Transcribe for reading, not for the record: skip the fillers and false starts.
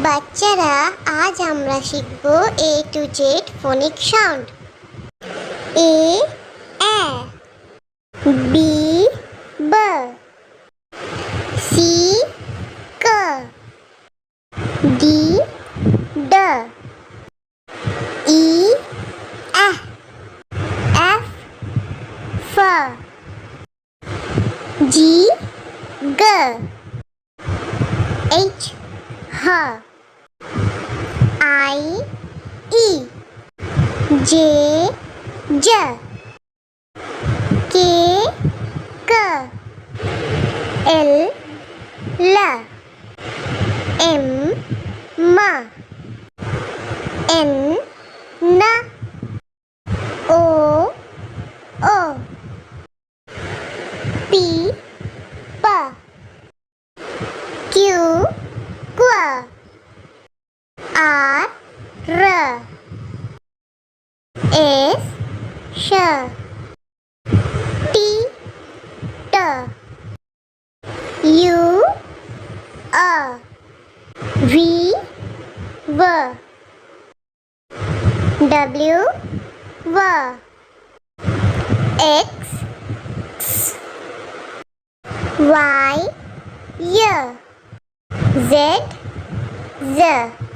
বাচ্চারা আজ আমরা শিখব A to Z phonic sound. A B B C C D D E F F G G H H I E J J K K L L M M N N O O P P Q Q R R S Sh T T U V W W X Y Z Z